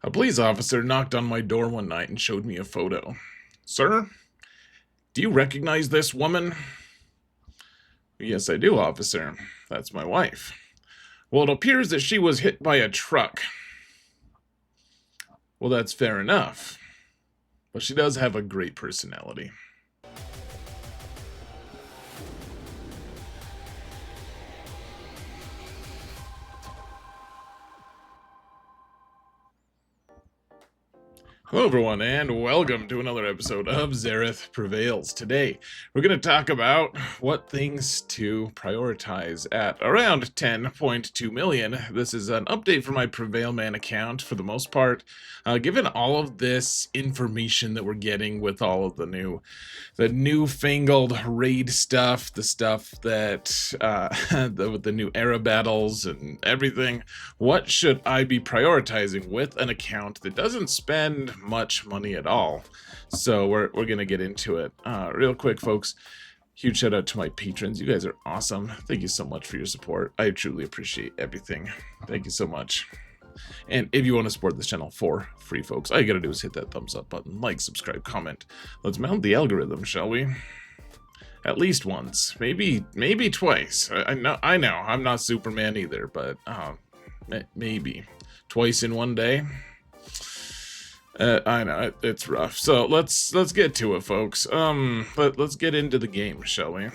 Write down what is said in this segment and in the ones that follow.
A police officer knocked on my door one night and showed me a photo. Sir, do you recognize this woman? Yes, I do, officer. That's my wife. Well, it appears that she was hit by a truck. Well, that's fair enough. But she does have a great personality. Hello everyone, and welcome to another episode of Zareth Prevails. Today, we're going to talk about what things to prioritize at around 10.2 million. This is an update for my Prevail Man account for the most part. Given all of this information that we're getting with all of the newfangled raid stuff, the stuff that, with the new era battles and everything, what should I be prioritizing with an account that doesn't spend much money at all? So we're gonna get into it real quick, folks. Huge shout out to my patrons. You guys are awesome. Thank you so much for your support. I truly appreciate everything. Thank you so much. And if you want to support this channel for free, folks, all you gotta do is hit that thumbs up button, like, subscribe, comment. Let's mount the algorithm, shall we? At least once, maybe twice. I know I'm not Superman either, but maybe twice in one day. I know it's rough. So let's get to it, folks. Let's get into the game, shall we?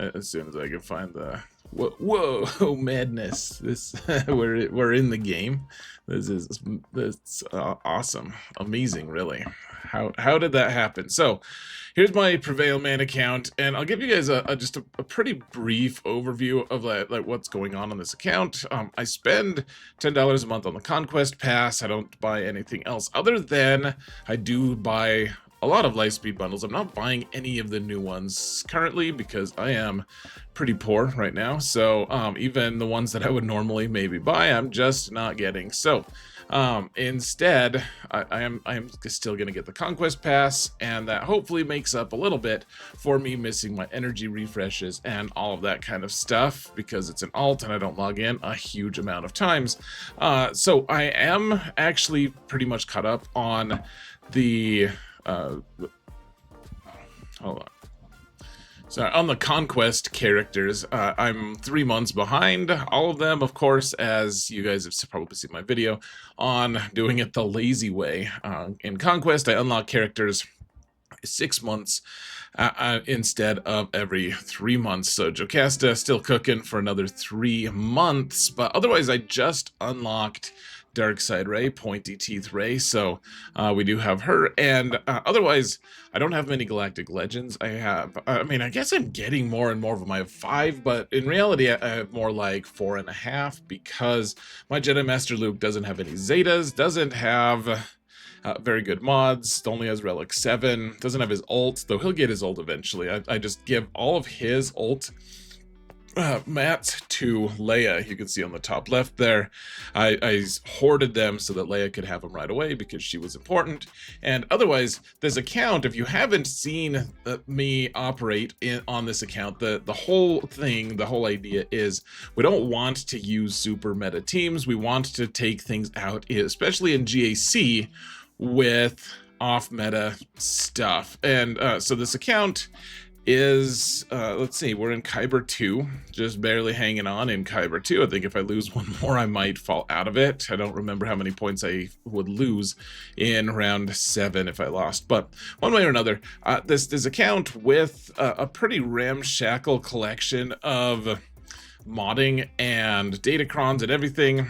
As soon as I can find the whoa madness. This we're in the game. That's awesome, amazing, really. How did that happen? So here's my Prevail Man account, and I'll give you guys just a pretty brief overview of like what's going on this account. I spend $10 a month on the Conquest Pass. I don't buy anything else other than I do buy a lot of Lightspeed bundles. I'm not buying any of the new ones currently because I am pretty poor right now. So even the ones that I would normally maybe buy, I'm just not getting. So instead, I am still going to get the Conquest Pass, and that hopefully makes up a little bit for me missing my energy refreshes and all of that kind of stuff because it's an alt and I don't log in a huge amount of times. So I am actually pretty much caught up on the hold on. So on the Conquest characters, I'm 3 months behind all of them, of course, as you guys have probably seen my video on doing it the lazy way. In Conquest, I unlock characters 6 months instead of every 3 months. So Jocasta still cooking for another 3 months, but otherwise I just unlocked Darkside Ray, Pointy Teeth Ray, so we do have her, and otherwise I don't have many Galactic Legends. I mean, I guess I'm getting more and more of them. I have 5, but in reality I have more like 4.5 because my Jedi Master Luke doesn't have any Zetas, doesn't have very good mods, only has Relic 7, doesn't have his ult, though he'll get his ult eventually. I just give all of his ult mats to Leia. You can see on the top left there, I hoarded them so that Leia could have them right away because she was important. And otherwise, this account, if you haven't seen me operate on this account, the whole thing, the whole idea is we don't want to use super meta teams. We want to take things out, especially in GAC, with off meta stuff. And so this account is let's see, we're in Kyber 2, just barely hanging on in Kyber 2. I think if I lose one more I might fall out of it. I don't remember how many points I would lose in round 7 if I lost, but one way or another, this account with a pretty ramshackle collection of modding and datacrons and everything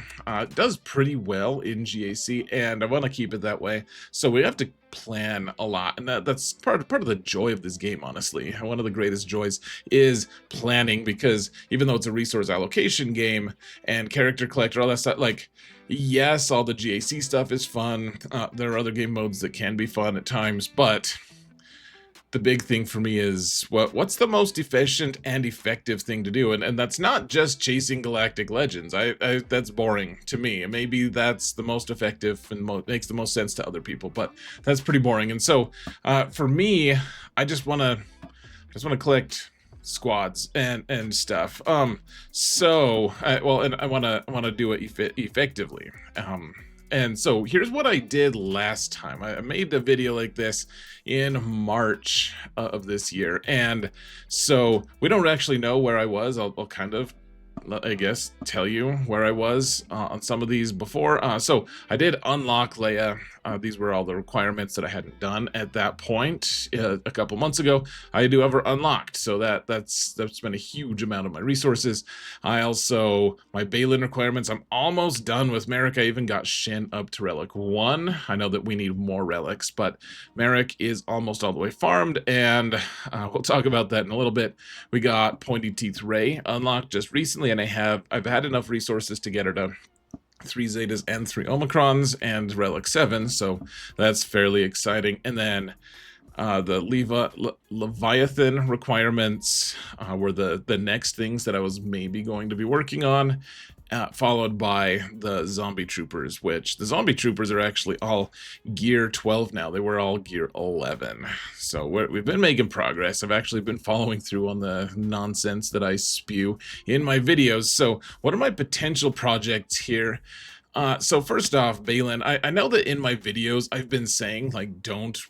does pretty well in GAC, and I want to keep it that way. So we have to plan a lot, and that's part of the joy of this game, honestly. One of the greatest joys is planning, because even though it's a resource allocation game and character collector, all that stuff, like, yes, all the GAC stuff is fun. There are other game modes that can be fun at times, but the big thing for me is what's the most efficient and effective thing to do, and that's not just chasing Galactic Legends. That's boring to me. Maybe that's the most effective and makes the most sense to other people, but that's pretty boring. And so for me, I just want to collect squads and stuff. So I want to do it effectively. And so here's what I did last time. I made a video like this in March of this year. And so we don't actually know where I was. I'll kind of, I guess, tell you where I was on some of these before. So I did unlock Leia. These were all the requirements that I hadn't done at that point a couple months ago. I do have her unlocked, so that's been a huge amount of my resources. I also, my Balin requirements, I'm almost done with Merrick. I even got Shin up to Relic 1. I know that we need more relics, but Merrick is almost all the way farmed, and we'll talk about that in a little bit. We got Pointy Teeth Ray unlocked just recently, and I've had enough resources to get her to 3 Zetas and 3 Omicrons and Relic 7, so that's fairly exciting. And then the Leviathan requirements were the next things that I was maybe going to be working on, followed by the zombie troopers, which the zombie troopers are actually all gear 12 now. They were all gear 11. So we've been making progress. I've actually been following through on the nonsense that I spew in my videos. So what are my potential projects here? So first off, Balin, I know that in my videos I've been saying, like, don't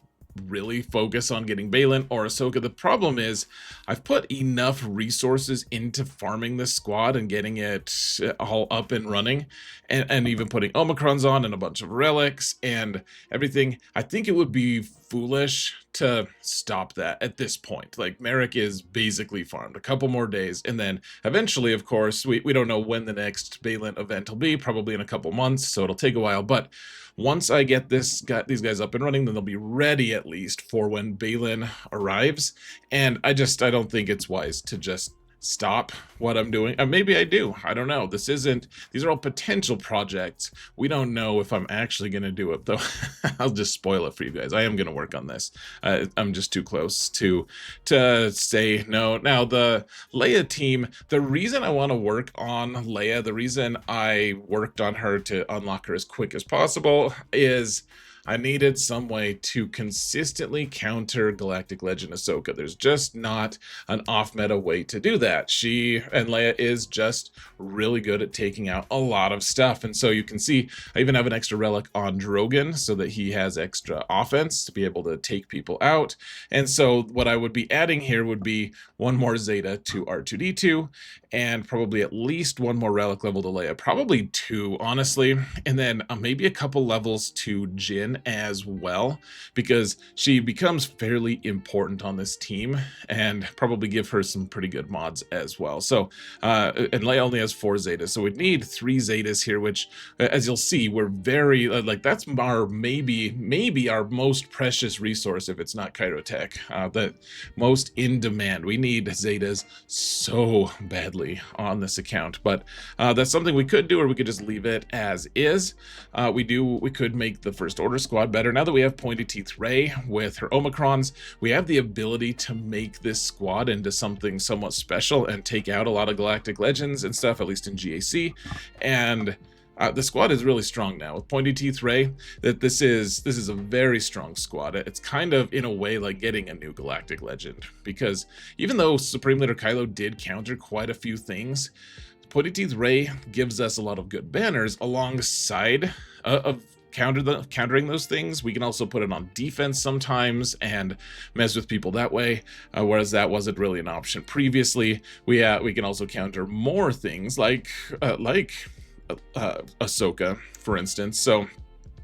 really focus on getting Balin or Ahsoka. The problem is I've put enough resources into farming this squad and getting it all up and running, and even putting Omicrons on and a bunch of relics and everything. I think it would be foolish to stop that at this point. Like, Merrick is basically farmed a couple more days, and then eventually, of course, we don't know when the next Balin event will be, probably in a couple months, so it'll take a while. But once I get these guys up and running, then they'll be ready at least for when Balin arrives. And I don't think it's wise to just stop what I'm doing. Maybe I do. I don't know. These are all potential projects. We don't know if I'm actually going to do it, though. I'll just spoil it for you guys. I am going to work on this. I'm just too close to say no. Now, the Leia team, the reason I want to work on Leia, the reason I worked on her to unlock her as quick as possible is I needed some way to consistently counter Galactic Legend Ahsoka. There's just not an off-meta way to do that. She and Leia is just really good at taking out a lot of stuff. And so you can see I even have an extra relic on Drogon so that he has extra offense to be able to take people out. And so what I would be adding here would be one more Zeta to R2-D2 and probably at least one more relic level to Leia. Probably 2, honestly. And then maybe a couple levels to Jyn as well, because she becomes fairly important on this team, and probably give her some pretty good mods as well. So and Leia only has 4 Zetas, so we'd need 3 Zetas here, which as you'll see, we're very like, that's our maybe our most precious resource if it's not Chirotech, the most in demand. We need Zetas so badly on this account, but that's something we could do, or we could just leave it as is. We could make the First Order squad better. Now that we have Pointy Teeth Ray with her Omicrons, we have the ability to make this squad into something somewhat special and take out a lot of Galactic Legends and stuff, at least in GAC. And the squad is really strong now with Pointy Teeth Ray. That this is a very strong squad. It's kind of in a way like getting a new Galactic Legend, because even though Supreme Leader Kylo did counter quite a few things, Pointy Teeth Ray gives us a lot of good banners alongside of countering those things. We can also put it on defense sometimes and mess with people that way, whereas that wasn't really an option previously. We can also counter more things like Ahsoka, for instance. So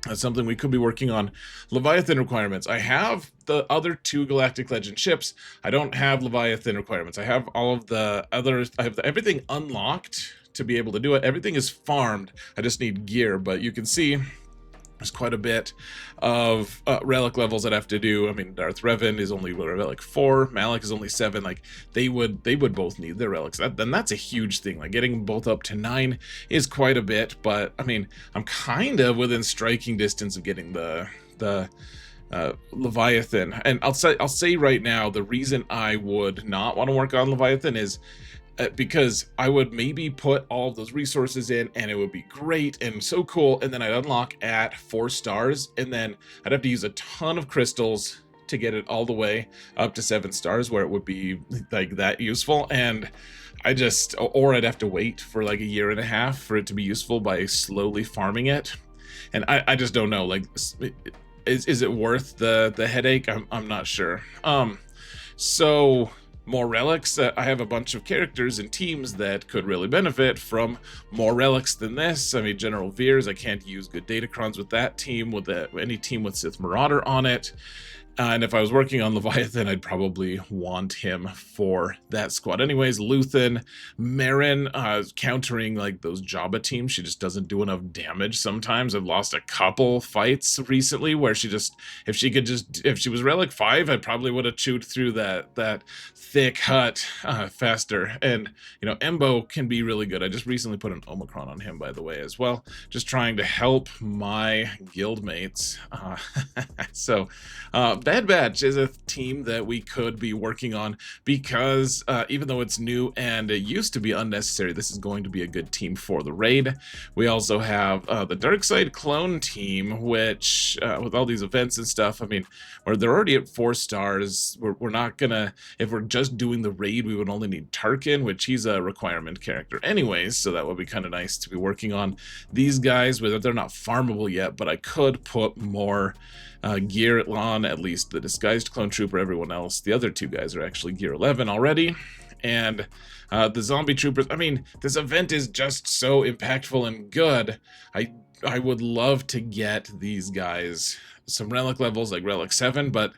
that's something we could be working on. Leviathan requirements. I have the other 2 Galactic Legend ships. I don't have Leviathan requirements. I have all of the others. I have everything unlocked to be able to do it. Everything is farmed. I just need gear, but you can see there's quite a bit of relic levels that I have to do. I mean, Darth Revan is only relic 4, Malak is only 7. Like, they would both need their relics. Then that's a huge thing. Like, getting both up to 9 is quite a bit. But I mean, I'm kind of within striking distance of getting the Leviathan. And I'll say right now, the reason I would not want to work on Leviathan is because I would maybe put all of those resources in and it would be great and so cool, and then I'd unlock at 4 stars, and then I'd have to use a ton of crystals to get it all the way up to 7 stars where it would be like that useful. And or I'd have to wait for like a year and a half for it to be useful by slowly farming it. And I just don't know, like, is it worth the headache? I'm not sure. So more relics. I have a bunch of characters and teams that could really benefit from more relics than this. I mean, General Veers, I can't use good datacrons with that team, with any team with Sith Marauder on it. And if I was working on Leviathan, I'd probably want him for that squad. Anyways, Luthen, Marin, countering like those Jabba teams. She just doesn't do enough damage sometimes. I've lost a couple fights recently where she just, if she was Relic 5, I probably would have chewed through that thick hut faster. And, you know, Embo can be really good. I just recently put an Omicron on him, by the way, as well. Just trying to help my guildmates. So, Bad Batch is a team that we could be working on because even though it's new and it used to be unnecessary, this is going to be a good team for the raid. We also have the Darkside clone team, which with all these events and stuff, I mean, they're already at 4 stars. We're not gonna, if we're just doing the raid, we would only need Tarkin, which he's a requirement character anyways, so that would be kind of nice to be working on these guys. With they're not farmable yet, but I could put more gear on at least the disguised clone trooper. Everyone else, the other 2 guys, are actually gear 11 already. And the zombie troopers, I mean, this event is just so impactful and good. I would love to get these guys some relic levels like relic 7, but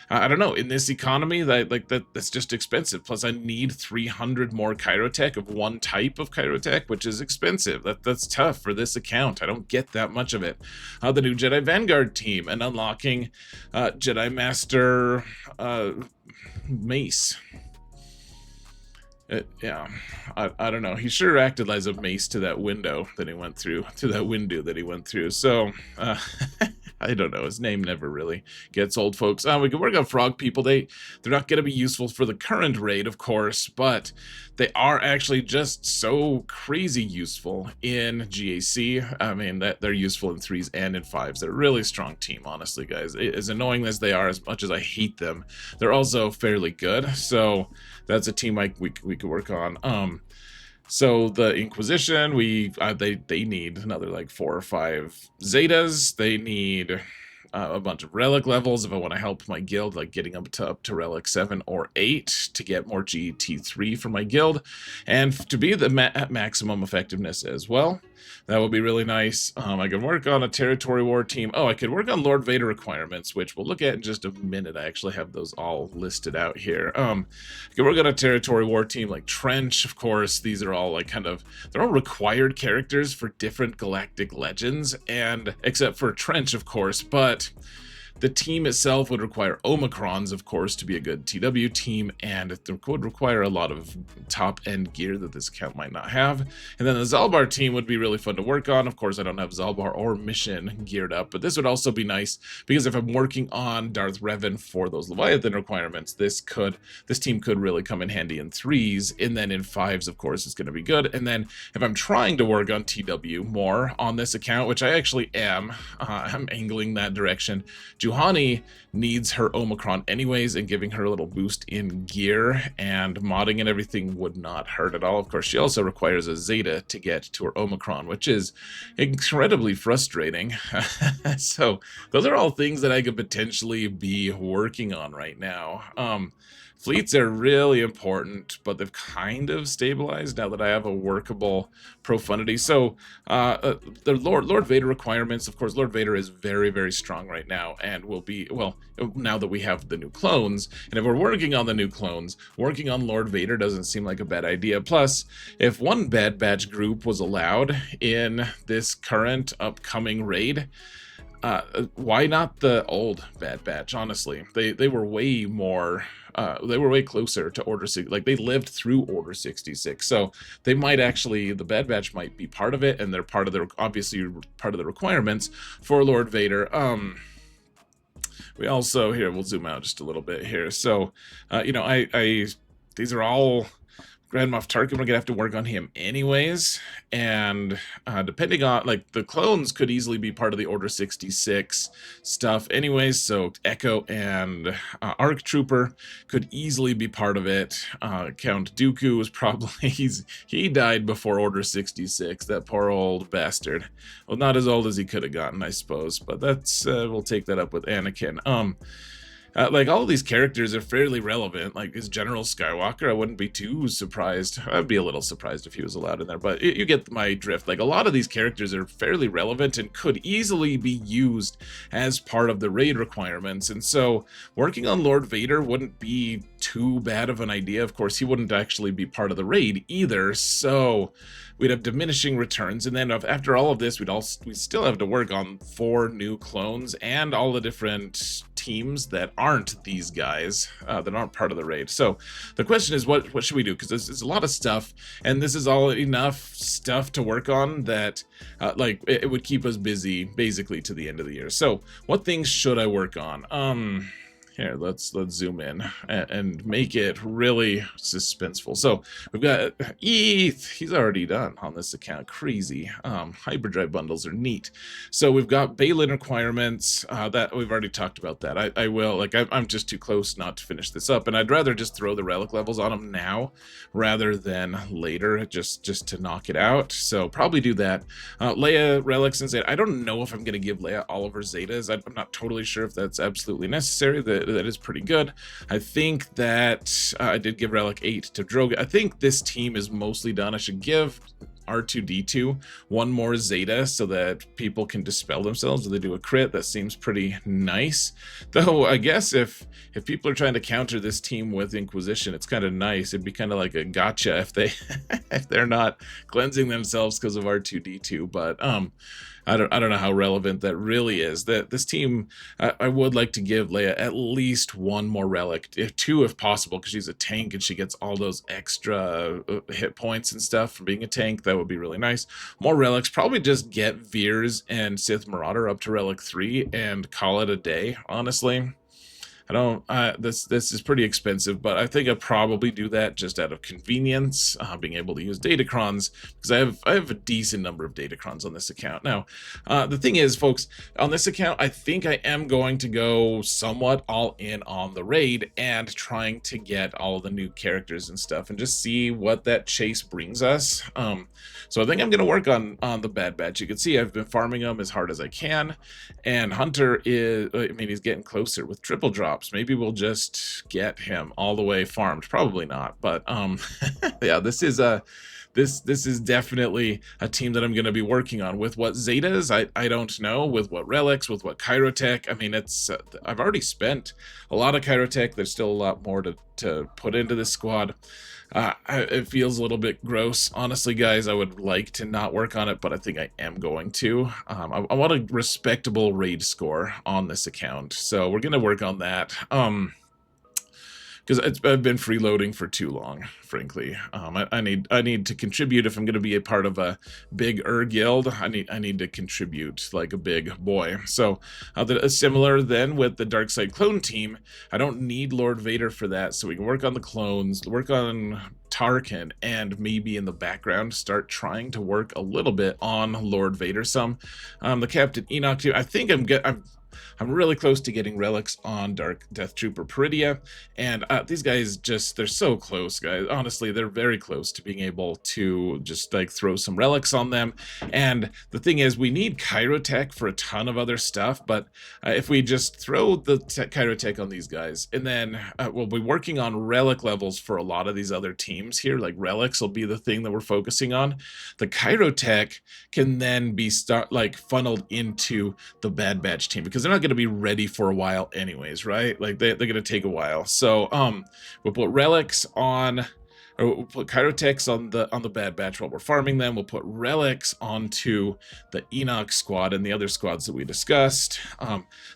I don't know, in this economy that's just expensive. Plus I need 300 more Kyrotech of one type of Kyrotech, which is expensive. That's tough for this account. I don't get that much of it. The new Jedi Vanguard team and unlocking Jedi Master Mace. Yeah, I don't know. He sure acted as a mace to that window that he went through, So, I don't know. His name never really gets old, folks. We can work on frog people. They're not going to be useful for the current raid, of course, but they are actually just so crazy useful in GAC. I mean, that they're useful in 3s and in 5s. They're a really strong team, honestly, guys. As annoying as they are, as much as I hate them, they're also fairly good. So that's a team we could work on. So the Inquisition, they need another like 4 or 5 Zetas. They need a bunch of relic levels if I want to help my guild, like getting up to relic 7 or 8 to get more GT3 for my guild, and to be the maximum effectiveness as well. That would be really nice. I could work on a territory war team. Oh, I could work on Lord Vader requirements, which we'll look at in just a minute. I actually have those all listed out here. I could work on a territory war team like Trench, of course. These are all like they're all required characters for different galactic legends, and except for Trench, of course, but the team itself would require Omicrons, of course, to be a good TW team, and it would require a lot of top-end gear that this account might not have. And then the Zalbar team would be really fun to work on. Of course, I don't have Zalbar or Mission geared up, but this would also be nice, because if I'm working on Darth Revan for those Leviathan requirements, this team could really come in handy in 3s, and then in 5s, of course, it's going to be good. And then if I'm trying to work on TW more on this account, which I actually am, I'm angling that direction, Juhani needs her Omicron anyways, and giving her a little boost in gear and modding and everything would not hurt at all. Of course, she also requires a Zeta to get to her Omicron, which is incredibly frustrating. So those are all things that I could potentially be working on right now. Fleets are really important, but they've kind of stabilized now that I have a workable profundity. So the Lord Vader requirements, of course, Lord Vader is very, very strong right now, and will be, well, now that we have the new clones. And if we're working on the new clones, working on Lord Vader doesn't seem like a bad idea. Plus, if one Bad Batch group was allowed in this current upcoming raid, why not the old Bad Batch? Honestly, they were way more, they were way closer to Order 6. Like, they lived through Order 66, so they might actually, the Bad Batch might be part of it, and they're part of the, obviously part of the requirements for Lord Vader. We also, here, we'll zoom out just a little bit here. So, you know, these are all Grand Moff Tarkin, we're gonna have to work on him anyways, and depending on, like, the clones could easily be part of the Order 66 stuff anyways, so Echo and ARC Trooper could easily be part of it. Count Dooku was probably, he died before Order 66, that poor old bastard. Well, not as old as he could have gotten, I suppose, but that's, we'll take that up with Anakin. Like, all of these characters are fairly relevant. Like, is General Skywalker, I wouldn't be too surprised. I'd be a little surprised if he was allowed in there, but you get my drift. Like, a lot of these characters are fairly relevant and could easily be used as part of the raid requirements. And so working on Lord Vader wouldn't be too bad of an idea. Of course, he wouldn't actually be part of the raid either, so we'd have diminishing returns. And then after all of this, we'd still have to work on 4 new clones and all the different teams that aren't these guys, that aren't part of the raid. So the question is, what should we do? Because there's a lot of stuff, and this is all enough stuff to work on that like it would keep us busy basically to the end of the year. So what things should I work on? Here, let's zoom in and make it really suspenseful. So we've got ETH. He's already done on this account. Crazy. Hyperdrive bundles are neat. So we've got Balin requirements. That we've already talked about that. I will, like, I'm just too close not to finish this up, and I'd rather just throw the relic levels on them now rather than later, just to knock it out. So probably do that. Leia relics and Zeta. I don't know if I'm going to give Leia all of her Zetas. I'm not totally sure if that's absolutely necessary. That is pretty good. I think that I did give Relic 8 to Droga. I think this team is mostly done. I should give R2-D2 one more Zeta so that people can dispel themselves when they do a crit. That seems pretty nice. Though I guess if people are trying to counter this team with Inquisition, it's kind of nice. It'd be kind of like a gotcha if they if they're not cleansing themselves because of R2-D2. But I don't know how relevant that really is. That this team, I would like to give Leia at least one more relic, two if possible, because she's a tank and she gets all those extra hit points and stuff from being a tank. That would be really nice. More relics, probably just get Veers and Sith Marauder up to relic 3 and call it a day, honestly. I don't, this is pretty expensive, but I think I'd probably do that just out of convenience, being able to use datacrons, because I have a decent number of datacrons on this account. Now, the thing is, folks, on this account, I think I am going to go somewhat all in on the raid and trying to get all of the new characters and stuff and just see what that chase brings us. So I think I'm going to work on the Bad Batch. You can see I've been farming them as hard as I can, and Hunter is, I mean, he's getting closer with triple drops. Maybe we'll just get him all the way farmed. Probably not, but yeah, this is definitely a team that I'm going to be working on. With what Zetas, I don't know. With what relics, with what Chirotech. I mean, it's I've already spent a lot of Chirotech. There's still a lot more to put into this squad. It feels a little bit gross, honestly, guys. I would like to not work on it, but I think I am going to. I want a respectable raid score on this account, so we're gonna work on that. Because I've been freeloading for too long, frankly. I need to contribute if I'm going to be a part of a big guild. I need to contribute like a big boy. So similar then with the Dark Side clone team. I don't need Lord Vader for that, so we can work on the clones, work on Tarkin, and maybe in the background start trying to work a little bit on Lord Vader some. The Captain Enoch team. I think I'm really close to getting relics on Dark Death Trooper Peridia, and these guys they're so close, guys. Honestly, they're very close to being able to just like throw some relics on them. And the thing is, we need Chirotech for a ton of other stuff, but if we just throw the Chirotech on these guys, and then we'll be working on relic levels for a lot of these other teams here, like relics will be the thing that we're focusing on. The Chirotech can then be funneled into the Bad Batch team, because they're not going to be ready for a while anyways, right? Like they're going to take a while. So we'll put relics on, or we'll put Chirotechs on the Bad Batch while we're farming them. We'll put relics onto the Enoch squad and the other squads that we discussed.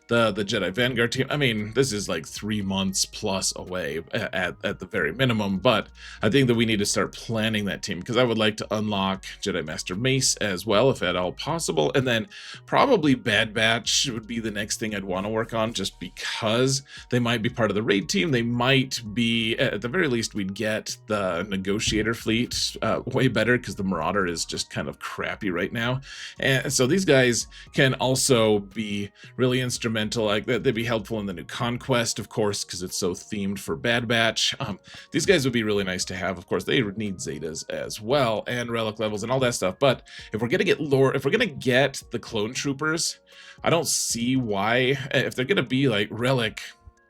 The Jedi Vanguard team. I mean, this is like 3 months plus away at the very minimum, but I think that we need to start planning that team, because I would like to unlock Jedi Master Mace as well, if at all possible. And then probably Bad Batch would be the next thing I'd want to work on, just because they might be part of the raid team. They might be, at the very least, we'd get the negotiator fleet way better, because the Marauder is just kind of crappy right now. And so these guys can also be really instrumental. Like they'd be helpful in the new Conquest, of course, because it's so themed for Bad Batch. These guys would be really nice to have. Of course, they need Zetas as well, and relic levels and all that stuff. But if we're gonna get lore, if we're gonna get the clone troopers, I don't see why, if they're gonna be like relic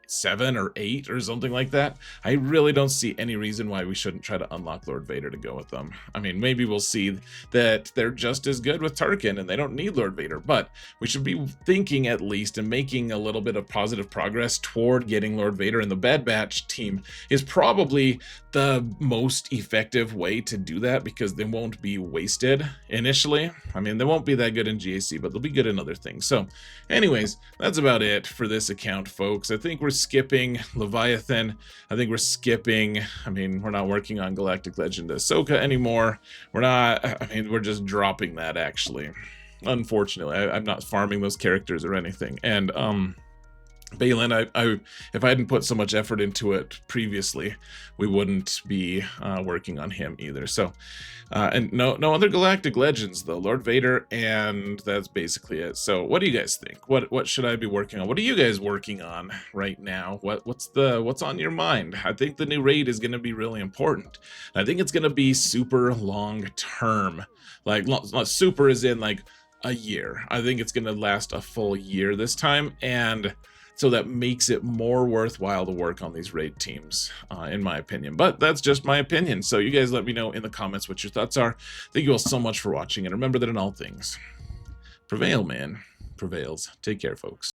7 or 8 or something like that, I really don't see any reason why we shouldn't try to unlock Lord Vader to go with them. I mean, maybe we'll see that they're just as good with Tarkin and they don't need Lord Vader, but we should be thinking at least and making a little bit of positive progress toward getting Lord Vader, and the Bad Batch team is probably the most effective way to do that, because they won't be wasted initially. I mean, they won't be that good in GAC, but they'll be good in other things. So anyways, that's about it for this account, folks. I think we're skipping Leviathan. I think we're skipping, I mean, we're not working on Galactic Legend Ahsoka anymore. We're not, I mean, we're just dropping that, actually. Unfortunately, I'm not farming those characters or anything. And Balin, if I hadn't put so much effort into it previously, we wouldn't be working on him either. So, and no other Galactic Legends though. Lord Vader, and that's basically it. So, what do you guys think? What should I be working on? What are you guys working on right now? What's on your mind? I think the new raid is going to be really important. I think it's going to be super long term, like not super as in like a year. I think it's going to last a full year this time, and so that makes it more worthwhile to work on these raid teams, in my opinion. But that's just my opinion. So you guys let me know in the comments what your thoughts are. Thank you all so much for watching. And remember that in all things, prevail man prevails. Take care, folks.